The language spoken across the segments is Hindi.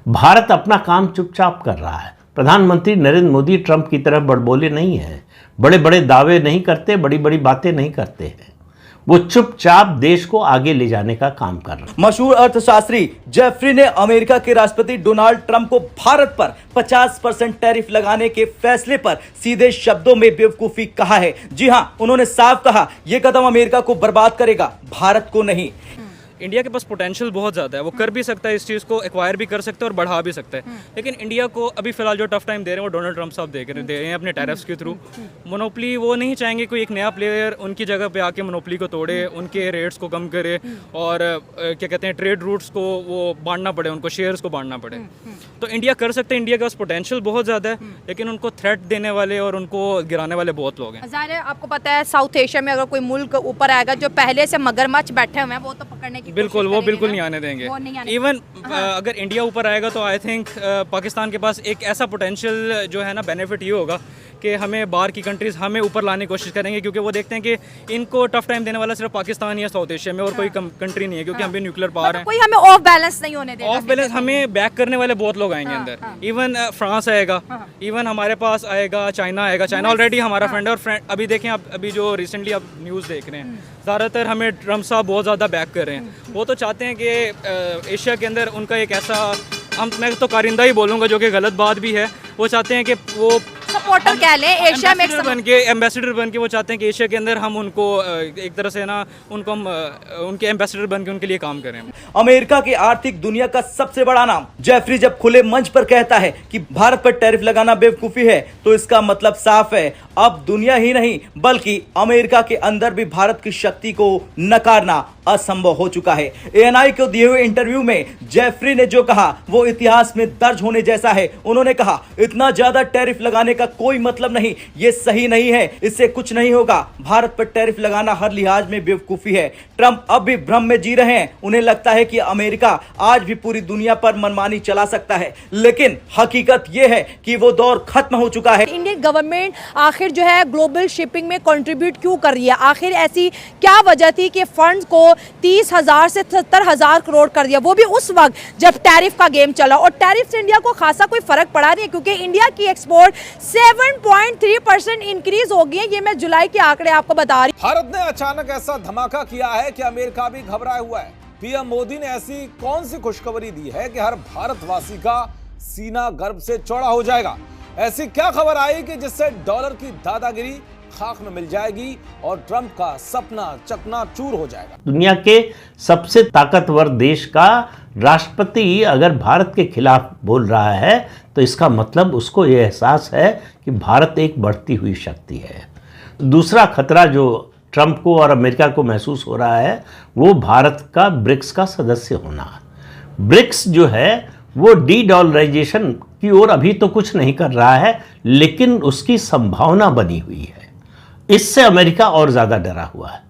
भारत अपना काम चुपचाप कर रहा है। प्रधानमंत्री नरेंद्र मोदी ट्रंप की तरह बड़बोले नहीं हैं, बड़े बड़े दावे नहीं करते, बड़ी बड़ी बातें नहीं करते हैं। वो चुपचाप देश को आगे ले जाने का काम कर रहे हैं। मशहूर अर्थशास्त्री जेफरी ने अमेरिका के राष्ट्रपति डोनाल्ड ट्रंप को भारत पर 50% टैरिफ लगाने के फैसले पर सीधे शब्दों में बेवकूफी कहा है। जी हां, उन्होंने साफ कहा यह कदम अमेरिका को बर्बाद करेगा, भारत को नहीं। इंडिया के पास पोटेंशियल बहुत ज़्यादा है, वो कर भी सकता है, इस चीज़ को एक्वायर भी कर सकता है और बढ़ा भी सकता है। लेकिन इंडिया को अभी फिलहाल जो टफ टाइम दे रहे हैं वो डोनाल्ड ट्रंप साहब दे रहे हैं अपने टैरिफ्स के थ्रू। मोनोपली वो नहीं चाहेंगे कोई एक नया प्लेयर उनकी जगह पे आके मोनोपली को तोड़े, उनके रेट्स को कम करे और क्या कहते हैं ट्रेड रूट्स को वो बांटना पड़े, उनको शेयर्स को बांटना पड़े। तो इंडिया कर सकते हैं, इंडिया के पास पोटेंशियल बहुत ज़्यादा है, लेकिन उनको थ्रेट देने वाले और उनको गिराने वाले बहुत लोग हैं। ज़ाहिर है आपको पता है साउथ एशिया में अगर कोई मुल्क ऊपर आएगा जो पहले से मगरमच्छ बैठे हुए हैं वो तो पकड़ने की बिल्कुल वो बिल्कुल नहीं आने देंगे। इवन अगर इंडिया ऊपर आएगा तो आई थिंक पाकिस्तान के पास एक ऐसा पोटेंशियल जो है ना बेनिफिट ये होगा कि हमें बाहर की कंट्रीज हमें ऊपर लाने की कोशिश करेंगे, क्योंकि वो देखते हैं कि इनको टफ टाइम देने वाला सिर्फ पाकिस्तान या साउथ एशिया में और कोई कंट्री नहीं है, क्योंकि हम भी न्यूक्लियर पावर है। कोई हमें ऑफ बैलेंस नहीं होने देगा। ऑफ बैलेंस हमें बैक करने वाले बहुत लोग आएंगे अंदर। इवन फ्रांस आएगा, इवन हमारे पास आएगा, चाइना आएगा। चाइना ऑलरेडी हमारा फ्रेंड है और अभी देखें आप अभी जो रिसेंटली आप न्यूज़ देख रहे हैं ज़्यादातर हमें ट्रम्प साहब बहुत ज़्यादा बैक कर रहे हैं। वो तो चाहते हैं कि एशिया के अंदर उनका एक ऐसा मैं तो कारिंदा ही बोलूँगा जो कि गलत बात भी है। वो चाहते हैं कि वो सपोर्टर कह लें एशिया में एम्बेसडर बन के वो चाहते हैं कि एशिया के अंदर हम उनको एक तरह से ना उनको हम उनके एम्बेसडर बन के उनके लिए काम करें। अमेरिका की आर्थिक दुनिया का सबसे बड़ा नाम जेफरी जब खुले मंच पर कहता है कि भारत पर टैरिफ लगाना बेवकूफी है तो इसका मतलब साफ है, अब दुनिया ही नहीं बल्कि अमेरिका के अंदर भी भारत की शक्ति को नकारना असंभव हो चुका है। एएनआई को दिए हुए इंटरव्यू में जेफरी ने जो कहा वो इतिहास में दर्ज होने जैसा है। उन्होंने कहा इतना ज्यादा टैरिफ लगाने का कोई मतलब नहीं, ये सही नहीं है, इससे कुछ नहीं होगा। भारत पर टैरिफ लगाना हर लिहाज में बेवकूफी है। ट्रंप अब भी भ्रम में जी रहे हैं, उन्हें लगता है कि अमेरिका आज भी पूरी दुनिया पर मनमानी चला सकता है, लेकिन हकीकत यह है कि वो दौर खत्म हो चुका है। इंडियन गवर्नमेंट आखिर जो है ग्लोबल शिपिंग में कंट्रीब्यूट क्यों कर रही है? आखिर ऐसी क्या वजह थी कि फंड्स को 30,000 से 70,000 करोड़ कर दिया, वो भी उस वक्त जब टैरिफ का गेम चला? और टैरिफ से इंडिया को खासा कोई फर्क पड़ा नहीं है, क्योंकि इंडिया की एक्सपोर्ट 7.3% इंक्रीज हो गई है। ये मैं जुलाई के आंकड़े आपको बता रही। भारत ने अचानक ऐसा धमाका किया है कि अमेरिका भी घबराया हुआ है। पीएम मोदी ने ऐसी कौन सी खुशखबरी दी है कि हर भारतवासी का सीना गर्व से चौड़ा हो जाएगा? ऐसी क्या खबर आई कि जिससे डॉलर की दादागिरी खाक में मिल जाएगी और ट्रंप का सपना चकनाचूर हो जाएगा? दुनिया के सबसे ताकतवर देश का राष्ट्रपति अगर भारत के खिलाफ बोल रहा है तो इसका मतलब उसको यह एहसास है कि भारत एक बढ़ती हुई शक्ति है। दूसरा खतरा जो ट्रंप को और अमेरिका को महसूस हो रहा है वो भारत का ब्रिक्स का सदस्य होना। ब्रिक्स जो है वो डी-डॉलराइजेशन की ओर अभी तो कुछ नहीं कर रहा है, लेकिन उसकी संभावना बनी हुई है। इससे अमेरिका और ज़्यादा डरा हुआ है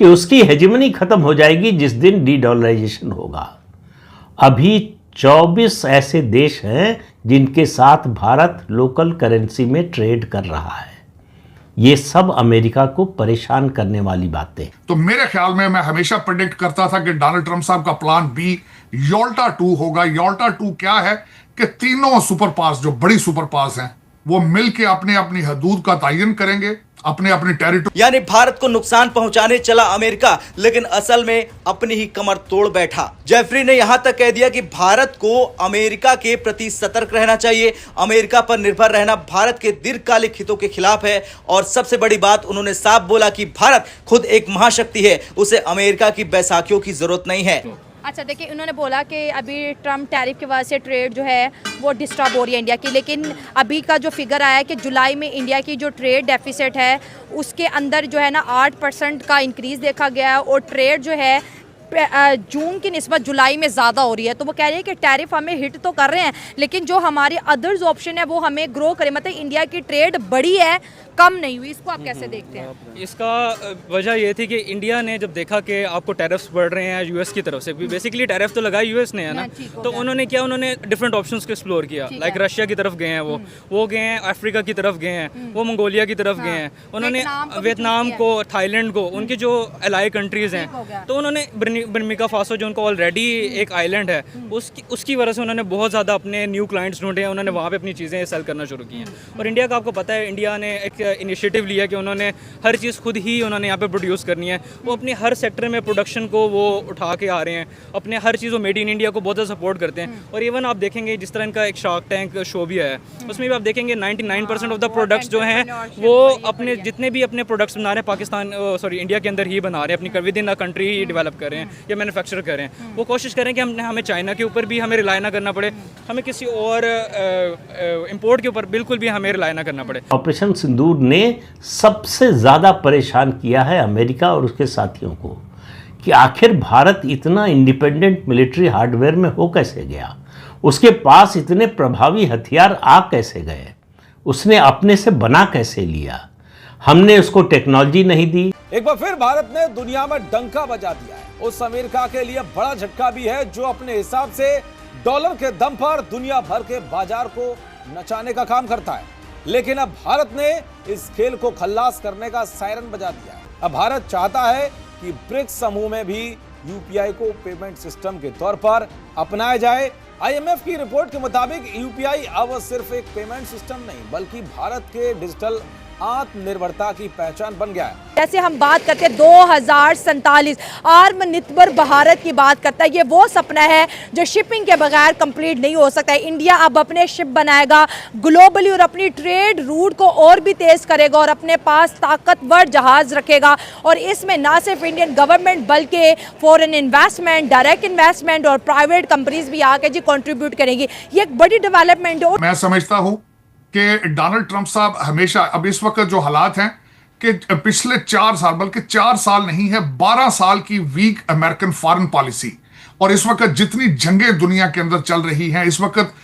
कि उसकी हेजेमनी खत्म हो जाएगी जिस दिन डी-डॉलराइजेशन होगा। अभी 24 ऐसे देश हैं जिनके साथ भारत लोकल करेंसी में ट्रेड कर रहा है। ये सब अमेरिका को परेशान करने वाली बातें। तो मेरे ख्याल में मैं हमेशा प्रेडिक्ट करता था कि डोनाल्ड ट्रंप साहब का प्लान बी योल्टा 2 होगा। योल्टा 2 क्या है कि तीनों सुपर पावर्स जो बड़ी सुपर पावर्स हैं वो मिलके अपनी अपनी हदूद का तयन करेंगे, अपने अपने टेरिटरी। यानी भारत को नुकसान पहुंचाने चला अमेरिका, लेकिन असल में अपनी ही कमर तोड़ बैठा। जेफरी ने यहां तक कह दिया कि भारत को अमेरिका के प्रति सतर्क रहना चाहिए, अमेरिका पर निर्भर रहना भारत के दीर्घकालिक हितों के खिलाफ है। और सबसे बड़ी बात उन्होंने साफ बोला कि भारत खुद एक महाशक्ति है, उसे अमेरिका की बैसाखियों की जरूरत नहीं है। अच्छा देखिए, उन्होंने बोला कि अभी ट्रम्प टैरिफ की वजह से ट्रेड जो है वो डिस्टर्ब हो रही है इंडिया की, लेकिन अभी का जो फिगर आया है कि जुलाई में इंडिया की जो ट्रेड डेफिसिट है उसके अंदर जो है ना 8% का इंक्रीज़ देखा गया है और ट्रेड जो है जून की निस्बत जुलाई में ज़्यादा हो रही है। तो वो कह रही है कि टैरिफ हमें हिट तो कर रहे हैं, लेकिन जो हमारे अदर्स ऑप्शन है वो हमें ग्रो करे। मतलब इंडिया की ट्रेड बढ़ी है, कम नहीं हुई। इसको आप कैसे देखते हैं? इसका वजह ये थी कि इंडिया ने जब देखा कि आपको टैरिफ्स बढ़ रहे हैं यूएस की तरफ से, बेसिकली टैरिफ तो लगाया यूएस ने है ना, तो उन्होंने क्या, उन्होंने डिफरेंट ऑप्शंस को एक्सप्लोर किया। लाइक रशिया की तरफ गए हैं, वो गए हैं, अफ्रीका की तरफ गए हैं, वो मंगोलिया की तरफ गए हैं, उन्होंने वियतनाम को, थाईलैंड को, उनकी जो एलाई कंट्रीज हैं, तो उन्होंने डोमिनिका फासो जो उनका ऑलरेडी एक आइलैंड है, उसकी वजह से उन्होंने बहुत ज़्यादा अपने न्यू क्लाइंट्स ढूंढे हैं, उन्होंने वहाँ पे अपनी चीज़ें सेल करना शुरू की हैं। और इंडिया का आपको पता है, इंडिया ने एक इनिशिएटिव लिया कि उन्होंने हर चीज़ खुद ही उन्होंने यहाँ पे प्रोड्यूस करनी है। वो अपने हर सेक्टर में प्रोडक्शन को वो उठा के आ रहे हैं, अपने हर चीज़ वो मेड इन इंडिया को बहुत ज़्यादा सपोर्ट करते हैं। और इवन आप देखेंगे जिस तरह इनका एक शार्क टैंक शो भी है, उसमें भी आप देखेंगे 99% ऑफ द प्रोडक्ट्स जो हैं वो अपने जितने भी अपने प्रोडक्ट्स बना रहे हैं पाकिस्तान इंडिया के अंदर ही बना रहे हैं, अपनी with in the country he develop कर रहे हैं या मैन्युफैक्चर कर रहे हैं। वो कोशिश करें कि हमें चाइना के ऊपर भी हमें रिलाई ना करना पड़े, हमें किसी और इंपोर्ट के ऊपर बिल्कुल भी हमें रिलाई ना करना पड़े। ऑपरेशन सिंदूर ने सबसे ज़्यादा परेशान किया है अमेरिका और उसके साथियों को कि आखिर भारत इतना इंडिपेंडेंट मिलिट्री हार्डवेयर में हो कैसे गया, उसके पास इतने प्रभावी हथियार आ कैसे गए, उसने अपने से बना कैसे लिया, हमने उसको टेक्नोलॉजी नहीं दी। एक बार फिर भारत ने दुनिया में डंका बजा दिया है। उस अमेरिका के लिए बड़ा झटका भी है जो अपने हिसाब से डॉलर के दम पर दुनिया भर के बाजार को नचाने का काम करता है। लेकिन अब भारत ने इस खेल को खल्लास करने का सायरन बजा दिया है। अब भारत चाहता है कि ब्रिक्स समूह में भी यूपीआई को पेमेंट सिस्टम के तौर पर अपनाया जाए। आईएमएफ की रिपोर्ट के मुताबिक यूपीआई अब सिर्फ एक पेमेंट सिस्टम नहीं बल्कि भारत के डिजिटल आत्मनिर्भरता की पहचान बन गया है। जैसे हम बात करते हैं 2047 आत्मनिर्भर भारत की बात करता है, ये वो सपना है जो शिपिंग के बगैर कंप्लीट नहीं हो सकता है। इंडिया अब अपने शिप बनाएगा ग्लोबली और अपनी ट्रेड रूट को और भी तेज करेगा और अपने पास ताकतवर जहाज रखेगा। और इसमें ना सिर्फ इंडियन गवर्नमेंट बल्कि फॉरेन इन्वेस्टमेंट, डायरेक्ट इन्वेस्टमेंट और प्राइवेट कंपनीज भी आके जी कंट्रीब्यूट करेंगी। ये एक बड़ी डेवलपमेंट है। मैं समझता हूं कि डोनाल्ड ट्रंप साहब हमेशा, अब इस वक्त जो हालात हैं कि पिछले 4 साल, बल्कि 4 साल नहीं है 12 साल की वीक अमेरिकन फॉरेन पॉलिसी, और इस वक्त जितनी जंगें दुनिया के अंदर चल रही हैं, इस वक्त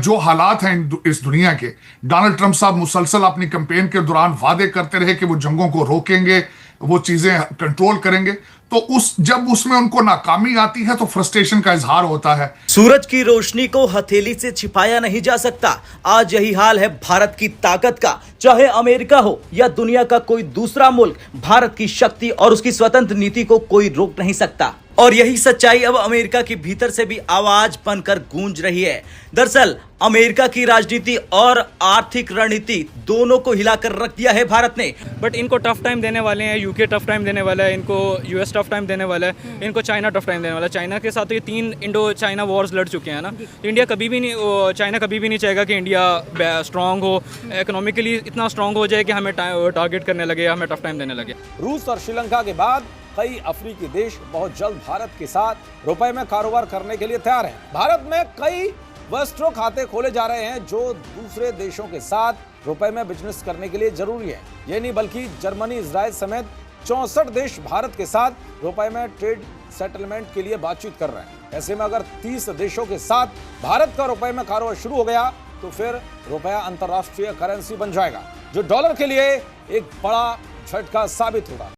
जो हालात हैं इस दुनिया के, डोनाल्ड ट्रंप साहब मुसलसल अपनी कैंपेन के दौरान वादे करते रहे कि वो जंगों को रोकेंगे, वो चीजें कंट्रोल करेंगे। तो जब उसमें उनको नाकामी आती है तो फ्रस्ट्रेशन का इजहार होता है। सूरज की रोशनी को हथेली से छिपाया नहीं जा सकता। आज यही हाल है भारत की ताकत का। चाहे अमेरिका हो या दुनिया का कोई दूसरा मुल्क, भारत की शक्ति और उसकी स्वतंत्र नीति को कोई रोक नहीं सकता। और यही सच्चाई अब अमेरिका के भीतर से भी आवाज बनकर गूंज रही है। दरअसल अमेरिका की राजनीति और आर्थिक रणनीति दोनों को हिलाकर रख दिया है भारत ने। बट इनको टफ टाइम देने वाले हैं, यूके टफ टाइम देने वाला है, इनको यूएस टफ टाइम देने वाला है, इनको चाइना टफ टाइम देने वाला है। चाइना के साथ तो ये 3 इंडो चाइना वॉर्स लड़ चुके हैं ना। तो इंडिया कभी भी नहीं, चाइना कभी भी नहीं चाहेगा कि इंडिया स्ट्रांग हो, इकोनॉमिकली इतना स्ट्रांग हो जाए कि हमें टारगेट करने लगे, हमें टफ टाइम देने लगे। रूस और श्रीलंका के बाद कई अफ्रीकी देश बहुत जल्द भारत के साथ रुपए में कारोबार करने के लिए तैयार हैं। भारत में कई वेस्ट्रो खाते खोले जा रहे हैं जो दूसरे देशों के साथ रुपए में बिजनेस करने के लिए जरूरी है। ये नहीं बल्कि जर्मनी, इजराइल समेत 64 देश भारत के साथ रुपए में ट्रेड सेटलमेंट के लिए बातचीत कर रहे हैं। ऐसे में अगर 30 देशों के साथ भारत का रुपए में कारोबार शुरू हो गया तो फिर रुपया अंतर्राष्ट्रीय करेंसी बन जाएगा, जो डॉलर के लिए एक बड़ा झटका साबित होगा।